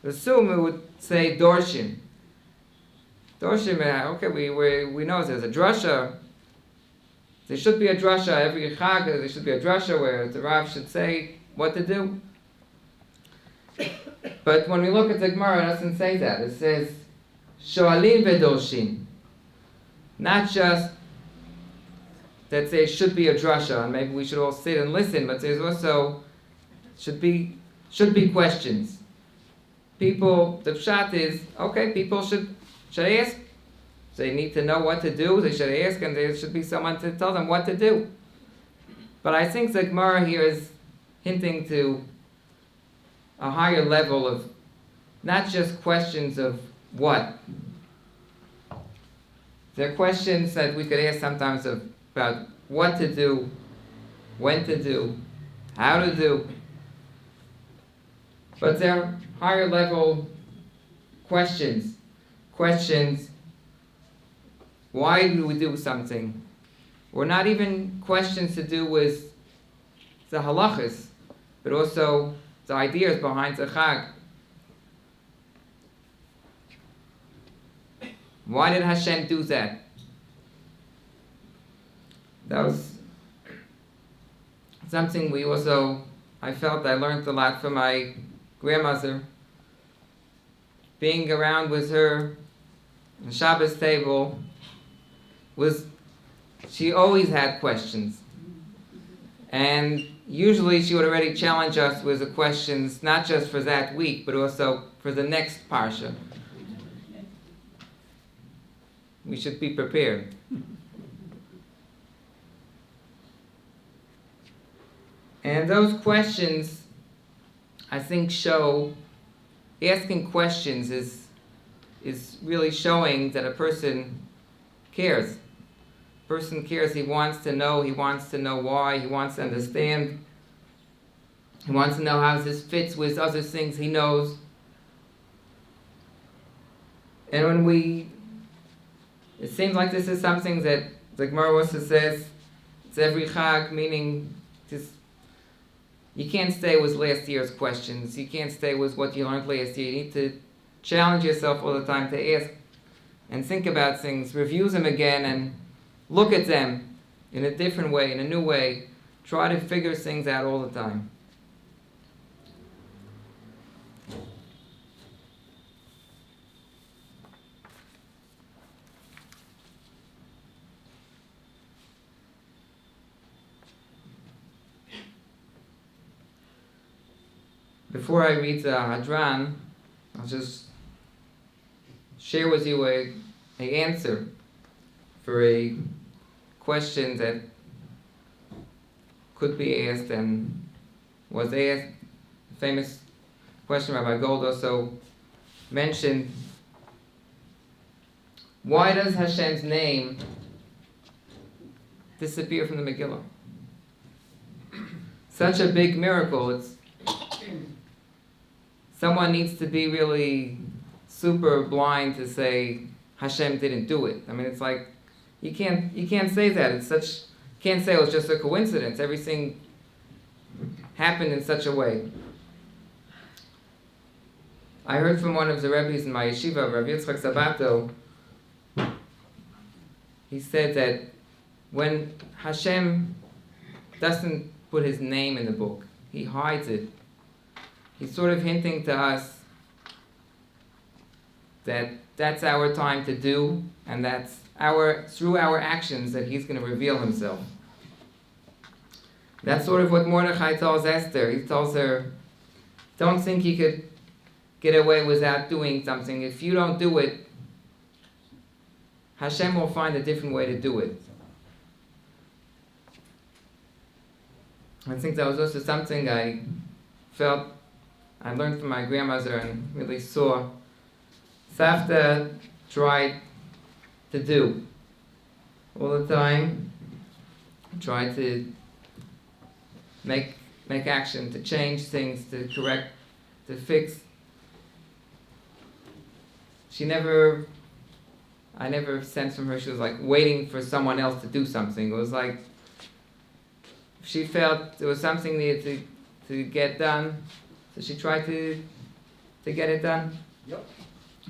assume it would say Dorshim. Dorshim, okay, we know there's a drasha There should be a drasha every Chag. There should be a drasha where the Rav should say what to do. But when we look at the Gemara, it doesn't say that. It says shoalim vedorshin. Not just that there should be a drasha, and maybe we should all sit and listen, but there's also should be questions. People, the pshat is, okay, people should ask. They need to know what to do, they should ask, and there should be someone to tell them what to do. But I think the Gemara here is hinting to a higher level of not just questions of what. There are questions that we could ask sometimes about what to do, when to do, how to do. But there are higher level questions. Why do we do something? Or not even questions to do with the halachas, but also the ideas behind the Chag. Why did Hashem do that? That was something I felt I learned a lot from my grandmother. Being around with her on the Shabbos table, she always had questions. And usually she would already challenge us with the questions, not just for that week, but also for the next parsha. We should be prepared. And those questions, I think, asking questions is really showing that a person cares. A person cares, he wants to know why, he wants to understand, he wants to know how this fits with other things he knows. And it seems like this is something that the Gemara also says, it's every Chag, meaning you can't stay with last year's questions. You can't stay with what you learned last year. You need to challenge yourself all the time to ask and think about things, review them again, and look at them in a different way, in a new way. Try to figure things out all the time. Before I read the Hadran, I'll just share with you an answer for a question that could be asked and was asked. A famous question Rabbi Gold also mentioned. Why does Hashem's name disappear from the Megillah? Such a big miracle. Someone needs to be really super blind to say Hashem didn't do it. I mean, it's like you can't say that. Can't say it was just a coincidence. Everything happened in such a way. I heard from one of the Rabbis in my yeshiva, Rabbi Yitzchak Sabato. He said that when Hashem doesn't put his name in the book, he hides it. He's sort of hinting to us that that's our time to do, and that's through our actions that he's going to reveal himself. That's sort of what Mordechai tells Esther. He tells her, don't think you could get away without doing something. If you don't do it, Hashem will find a different way to do it. I think that was also something I learned from my grandmother and really saw Savta tried to do all the time. Tried to make action, to change things, to correct, to fix. I never sensed from her she was like waiting for someone else to do something. It was like she felt there was something needed to get done, so she tried to get it done. Yep.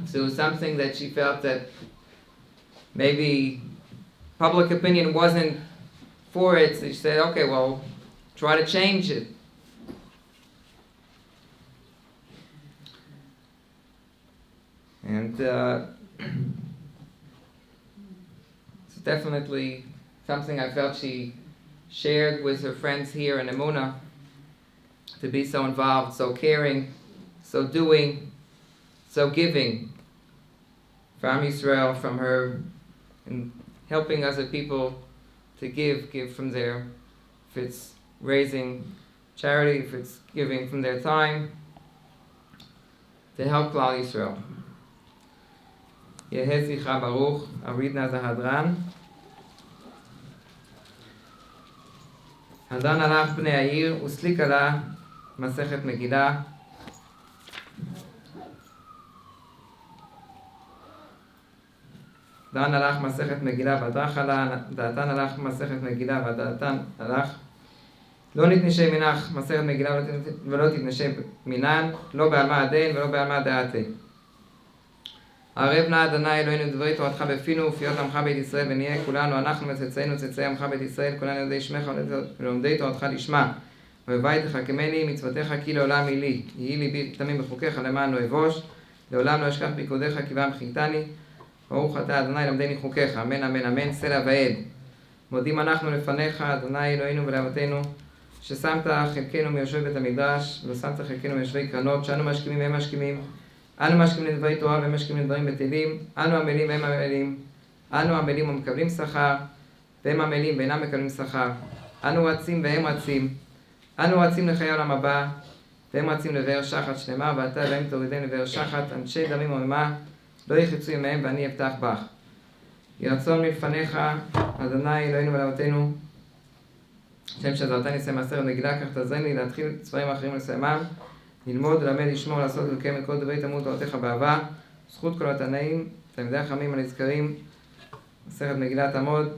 So it was something that she felt that maybe public opinion wasn't for it. So she said, okay, well, try to change it. And it's definitely something I felt she shared with her friends here in Emunah, to be so involved, so caring, so doing, so giving from Israel, from her, and helping other people to give from their, if it's raising charity, if it's giving from their time, to help Klal Yisrael. Yehi zichra baruch, I'll read now the Hadran. Hadran alach bnei ha'ir, uslik ala Masechet Megillah. דן הלך מסכת מגילה ודרך עלה, דעתן הלך מסכת מגילה ודעתן הלך. לא נתנשי מנח מסכת מגילה ולא תתנשי מנן, לא בעלמא הדין ולא בעלמא דעתי. ערב נא אדוני אלוהינו דברי תורתך בפינו ופיות עמך בית ישראל, ונהיה כולנו אנחנו וצאצאינו צאצאי עמך בית ישראל, כולנו יודעי שמך ולומדי תורתך לשמה. ובבית תחכמני מצוותיך כי לעולם היא לי. יהי ליבי תמים בחוקיך למען לא אבוש, לעולם לא אשכח פיקודיך כי בם חינתני. ברוך אתה אדוני למדני חוקיך, אמן אמן אמן, סלע ועד. מודים אנחנו לפניך אדוני אלוהינו ולאבותינו, ששמת חלקנו מיושבי בית המדרש, ולא שמת חלקנו מיושבי קרנות, שאנו משכימים והם משכימים. אנו משכימים לדברי תורה והם משכימים לדברים בטלים, אנו עמלים והם עמלים. אנו עמלים ומקבלים שכר, והם עמלים ואינם מקבלים שכר. אנו רצים והם רצים. אנו רצים לחיי העולם הבא, והם רצים לבאר שחת שלמה, ואתה אלוהים תורידם לבאר שחת, אנשי דמים וממה, לא יחצו עמהם ואני אבטח בך. יהי רצון מלפניך, אדוני אלוהינו ולאבותינו, שם שעזרתני לסיים הסרט מגילה, כך תעזרני לי להתחיל ספרים אחרים לסיימם, ללמוד, ללמד, לשמור, לעשות ולקיים את כל דברי תלמוד תורתך באהבה, זכות כל התנאים, תלמידי החכמים הנזכרים, מסכת מגילת עמוד,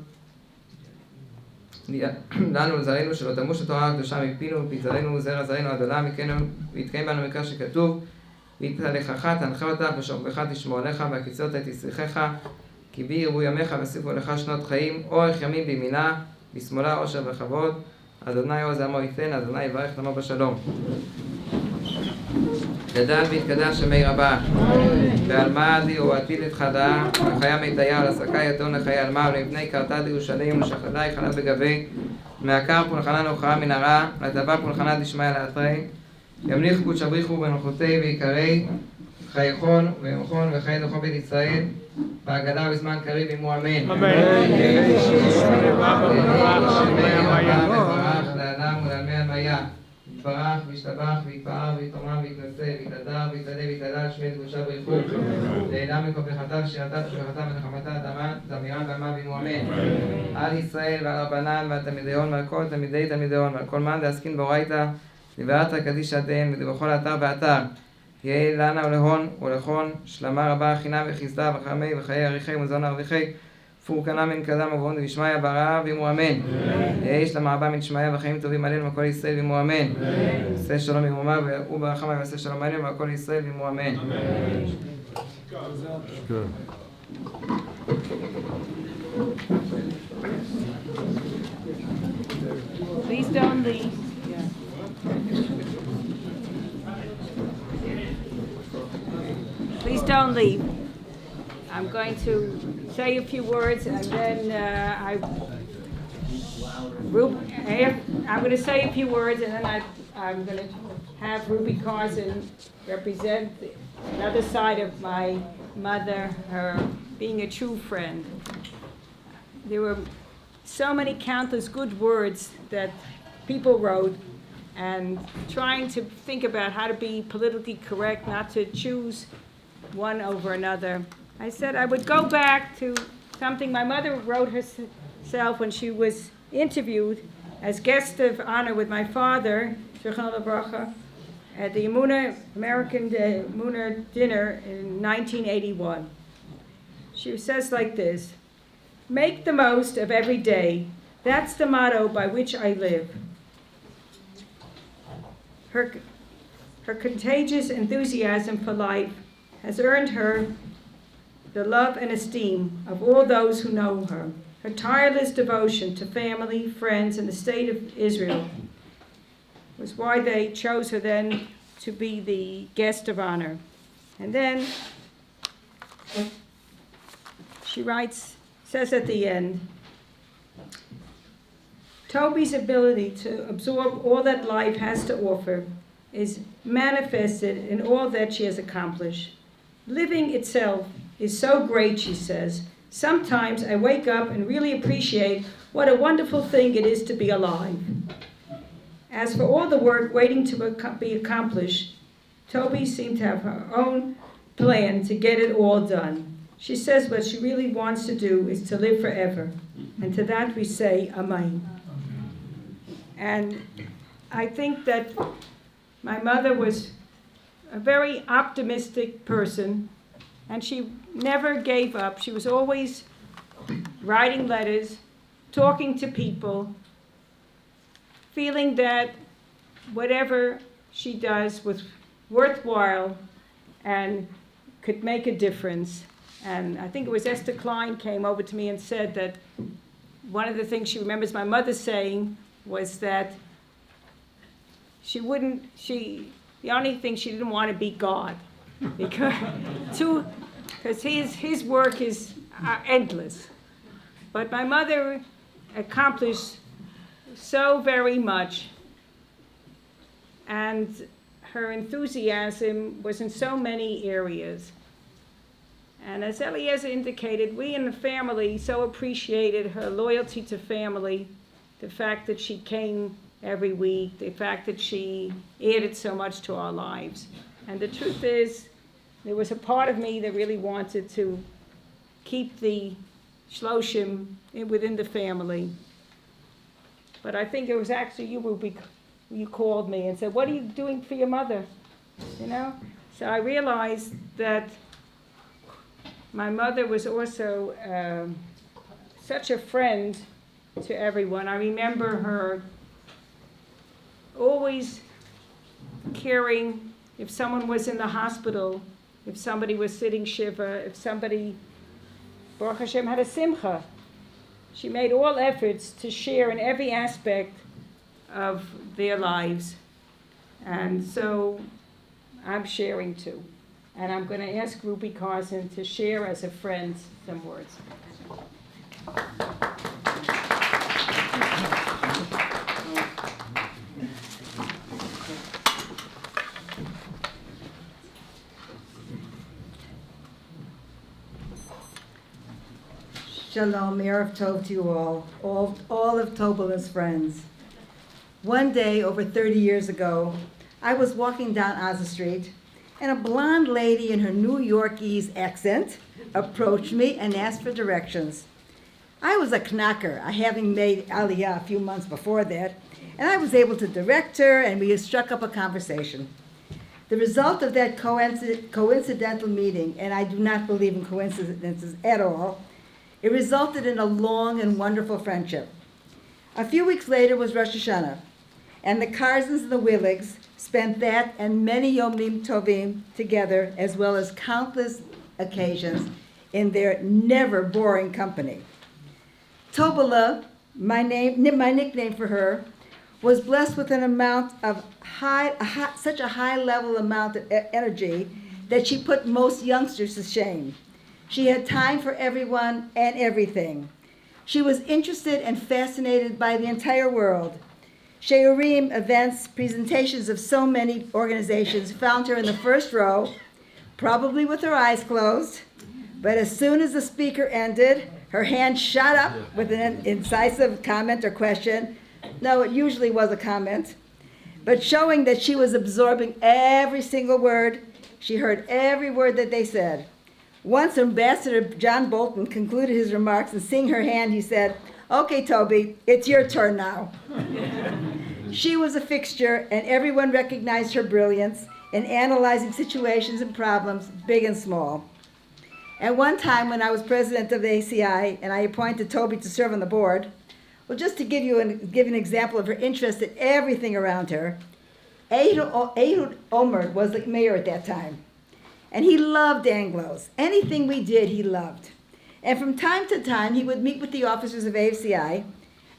לנו ולזרענו שלא תמוש התורה הקדושה מפינו ומפי זרענו וזרע זרענו עד עולם, ויתקיים בנו מקרא שכתוב, והתהלכך תנחה אותך ושוכבך תשמור עליך והקיצות תשריכך, כי בי ירבו ימיך ויוסיפו לך שנות חיים, אורך ימים בימינה, בשמאלה עושר וכבוד. אדוני עוז עמו ייתן, אדוני יברך את עמו בשלום. גדל והתקדש שמי רבה, ועלמא די ועתיד לתחדה, וחיה מיתיה ולעסקה יתון לחיי עלמא, ולמפני קרתה דירושלים ולשחרדה יחנה בגבי, מהקר פולחנה נוכרה מן הרע, ולטבע פולחנה דשמיא לאתרי, ימליך קודש הבריחו בנוחותי ויקרי, חייכון וימכון וחיי דרכו בית ישראל, בהגדה ובזמן קריב עמו אמן. אמן. לברך לאדם ולעלמי המיה, יתברך וישתבח ויתפאר ויתרומם ויתנשא ויתהדר ויתעלה ויתעלה שמי קדושה בריחו, לעילם מקופחתה ושירתה ושבחתה ונחמתה דמירן ועמה ועמו אמן. על ישראל ועל רבנן ועל תלמידיון ועל כל תלמידי תלמידיון ועל כל מאן דעסקין באורייתא דבעתא קדישא דין ובכל אתר ואתר. יהי לנה ולהון ולכון שלמה רבה חינם וחסדה וחמי וחיי אריכי ומזון ארוויחי פורקנה מן קדם ובאון דבשמיא ברעה ואמו אמן. יהי שלמה רבה מן שמיא וחיים טובים עלינו ועל כל ישראל ואמו אמן. עשה שלום במרומיו וברחמיו ועשה שלום עלינו ועל כל ישראל ואמו אמן. Please don't leave. Please don't leave. I'm going to say a few words and then I'm going to say a few words and then I'm going to have Ruby Carson represent the other side of my mother, her being a true friend. There were so many countless good words that people wrote, and trying to think about how to be politically correct, not to choose one over another. I said I would go back to something my mother wrote herself when she was interviewed as guest of honor with my father, Zechron Lebracha, at the American Emunah dinner in 1981. She says like this: "Make the most of every day. That's the motto by which I live." Her contagious enthusiasm for life has earned her the love and esteem of all those who know her. Her tireless devotion to family, friends, and the state of Israel was why they chose her then to be the guest of honor. And then she says at the end, Toby's ability to absorb all that life has to offer is manifested in all that she has accomplished. Living itself is so great, she says. Sometimes I wake up and really appreciate what a wonderful thing it is to be alive. As for all the work waiting to be accomplished, Toby seemed to have her own plan to get it all done. She says what she really wants to do is to live forever. And to that we say, Amen. And I think that my mother was a very optimistic person, and she never gave up. She was always writing letters, talking to people, feeling that whatever she does was worthwhile and could make a difference. And I think it was Esther Klein came over to me and said that one of the things she remembers my mother saying was that the only thing she didn't want to be God, because his work is endless. But my mother accomplished so very much, and her enthusiasm was in so many areas. And as Eliezer indicated, we in the family so appreciated her loyalty to family, the fact that she came every week, the fact that she added so much to our lives. And the truth is, there was a part of me that really wanted to keep the Shloshim within the family. But I think it was actually you, Ruby, you called me and said, what are you doing for your mother? You know? So I realized that my mother was also such a friend to everyone. I remember her always caring if someone was in the hospital, if somebody was sitting shiva, if somebody, Baruch Hashem, had a simcha. She made all efforts to share in every aspect of their lives. And so I'm sharing too. And I'm going to ask Ruby Carson to share as a friend some words. Shalom, Erev Tov to you all of Tobel's friends. One day, over 30 years ago, I was walking down Aza Street, and a blonde lady in her New Yorkese accent approached me and asked for directions. I was a knacker, having made Aliyah a few months before that, and I was able to direct her, and we struck up a conversation. The result of that coincidental meeting, and I do not believe in coincidences at all, it resulted in a long and wonderful friendship. A few weeks later was Rosh Hashanah, and the Karzens and the Willigs spent that and many Yomim Tovim together, as well as countless occasions in their never boring company. Tobela, my nickname for her, was blessed with an amount of such a high level amount of energy that she put most youngsters to shame. She had time for everyone and everything. She was interested and fascinated by the entire world. Sheurim, events, presentations of so many organizations found her in the first row, probably with her eyes closed, but as soon as the speaker ended, her hand shot up with an incisive comment or question. No, it usually was a comment, but showing that she was absorbing every single word. She heard every word that they said. Once Ambassador John Bolton concluded his remarks, and seeing her hand, he said, "Okay, Toby, it's your turn now." She was a fixture, and everyone recognized her brilliance in analyzing situations and problems, big and small. At one time, when I was president of the ACI, and I appointed Toby to serve on the board, well, just to give an example of her interest in everything around her, Ehud Omer was the mayor at that time. And he loved Anglos. Anything we did, he loved. And from time to time, he would meet with the officers of ACI,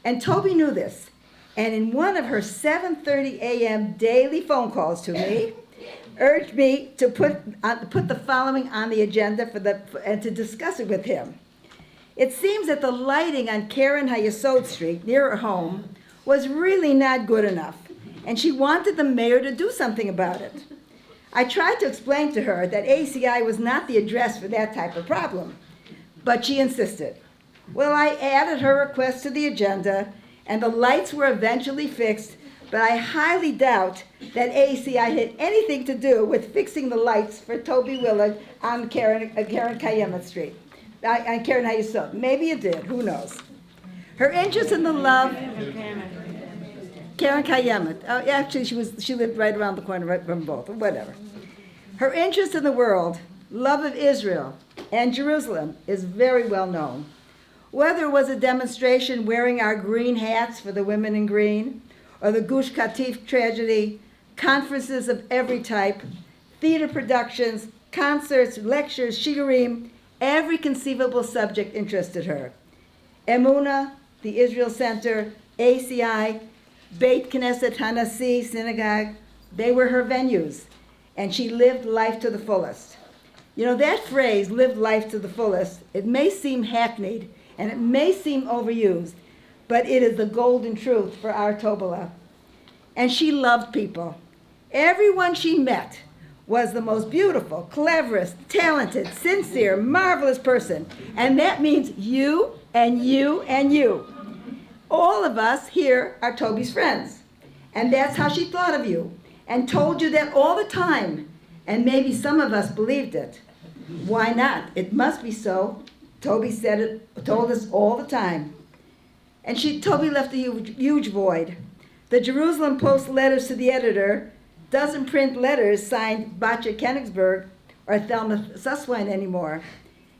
and Toby knew this. And in one of her 7:30 a.m. daily phone calls to me, urged me to put the following on the agenda and to discuss it with him. It seems that the lighting on Karen Hayesod Street, near her home, was really not good enough, and she wanted the mayor to do something about it. I tried to explain to her that ACI was not the address for that type of problem, but she insisted. Well, I added her request to the agenda, and the lights were eventually fixed, but I highly doubt that ACI had anything to do with fixing the lights for Toby Willig on Karen Kayemet Street, on Karen Hayesod. Maybe it did, who knows. Her interest in the love... Karen Kayemet. Oh, actually, she lived right around the corner right from both, or whatever. Her interest in the world, love of Israel and Jerusalem is very well known. Whether it was a demonstration wearing our green hats for the women in green, or the Gush Katif tragedy, conferences of every type, theater productions, concerts, lectures, shiurim, every conceivable subject interested her. Emunah, the Israel Center, ACI, Beit Knesset Hanasi Synagogue, they were her venues, and she lived life to the fullest. You know, that phrase, lived life to the fullest, it may seem hackneyed, and it may seem overused, but it is the golden truth for our Tobola. And she loved people. Everyone she met was the most beautiful, cleverest, talented, sincere, marvelous person. And that means you and you and you. All of us here are Toby's friends. And that's how she thought of you and told you that all the time. And maybe some of us believed it. Why not? It must be so. Toby said it, told us all the time. And Toby left a huge void. The Jerusalem Post letters to the editor doesn't print letters signed Batya Koenigsberg or Thelma Susswein anymore,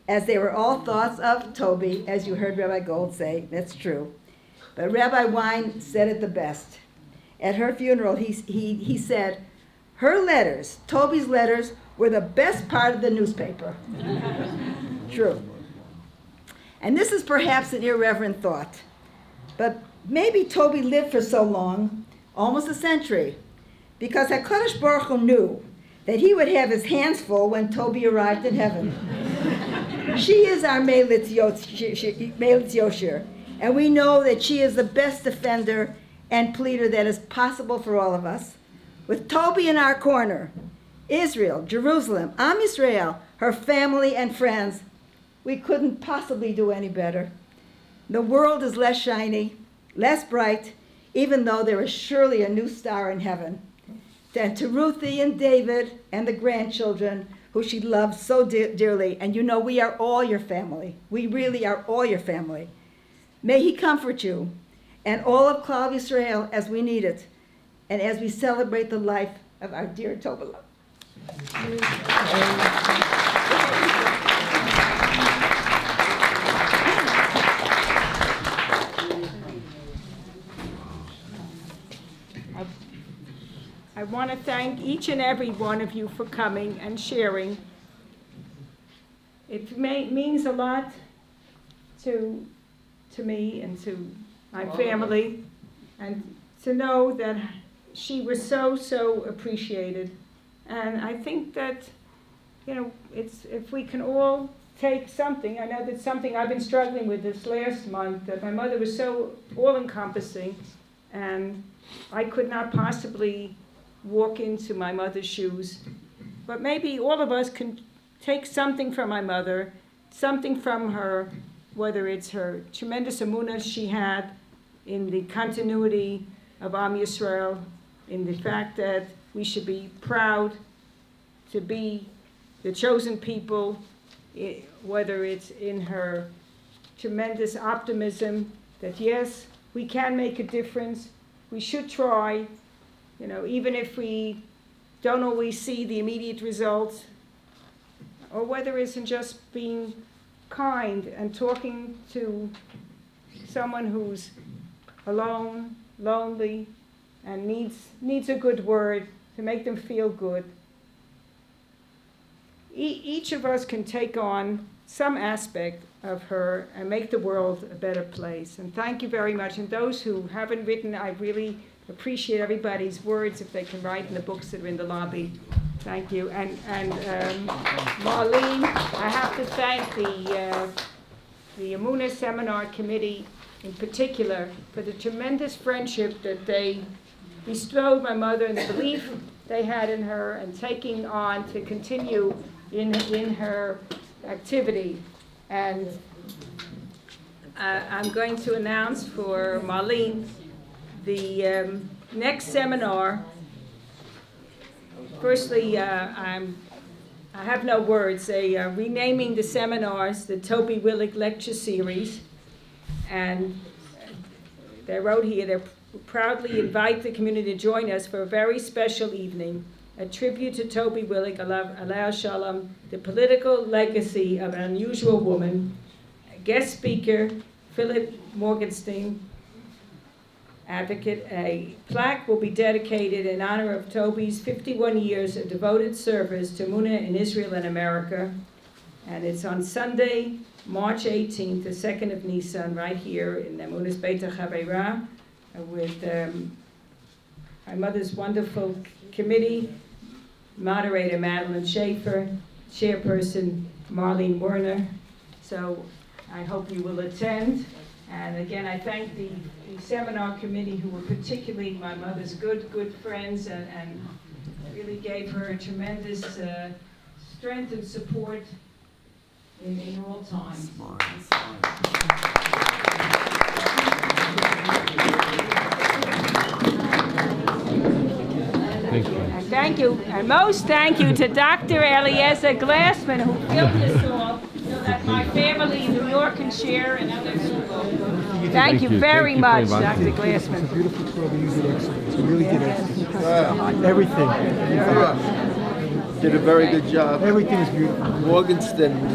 as they were all thoughts of Toby, as you heard Rabbi Gold say. That's true. But Rabbi Wein said it the best. At her funeral, he said, her letters, Toby's letters, were the best part of the newspaper. True. And this is perhaps an irreverent thought, but maybe Toby lived for so long, almost a century, because HaKadosh Baruch Hu knew that he would have his hands full when Toby arrived in heaven. She is our Melitz Yosher, and we know that she is the best defender and pleader that is possible for all of us. With Toby in our corner, Israel, Jerusalem, Am Yisrael, her family and friends, we couldn't possibly do any better. The world is less shiny, less bright, even though there is surely a new star in heaven. And to Ruthie and David and the grandchildren who she loves so dearly, and you know we are all your family. We really are all your family. May he comfort you and all of Klal Yisrael as we need it, and as we celebrate the life of our dear Tobola. I want to thank each and every one of you for coming and sharing. It means a lot to me and to my family, and to know that she was so appreciated. And I think that, you know, if we can all take something. I know that's something I've been struggling with this last month, that my mother was so all-encompassing, and I could not possibly walk into my mother's shoes. But maybe all of us can take something from my mother, something from her, whether it's her tremendous emunah she had in the continuity of Am Yisrael, in the fact that we should be proud to be the chosen people, whether it's in her tremendous optimism that yes, we can make a difference, we should try, you know, even if we don't always see the immediate results, or whether it's in just being kind and talking to someone who's alone, lonely, and needs a good word to make them feel good. Each of us can take on some aspect of her and make the world a better place. And thank you very much. And those who haven't written, I really appreciate everybody's words if they can write in the books that are in the lobby. Thank you. And Marlene, I have to thank the Emunah Seminar Committee in particular for the tremendous friendship that they bestowed my mother and the belief they had in her and taking on to continue in her activity. And I'm going to announce for Marlene the next seminar. Firstly, I have no words. Renaming the seminars the Toby Willig Lecture Series. And they wrote here, they proudly invite the community to join us for a very special evening, a tribute to Toby Willig, Alaa Sholem, the political legacy of an unusual woman. Guest speaker, Philip Morgenstein, advocate. A plaque will be dedicated in honor of Toby's 51 years of devoted service to Emunah in Israel and America. And it's on Sunday, March 18th, the 2nd of Nisan, right here in Emunah's Beit HaChavera, with my mother's wonderful committee, moderator Madeline Schaefer, chairperson Marlene Werner. So I hope you will attend. And again, I thank the seminar committee, who were particularly my mother's good friends, and really gave her a tremendous strength and support in all times. Thank you, and most thank you to Dr. Eliezer Glassman, who filmed this all, so that my family in New York can share and others will go. Thank you very much, Dr. Glassman. It's a beautiful program. You did excellent. It's a really good excellent. Everything. Did a very good job. Everything is beautiful. Morgenstern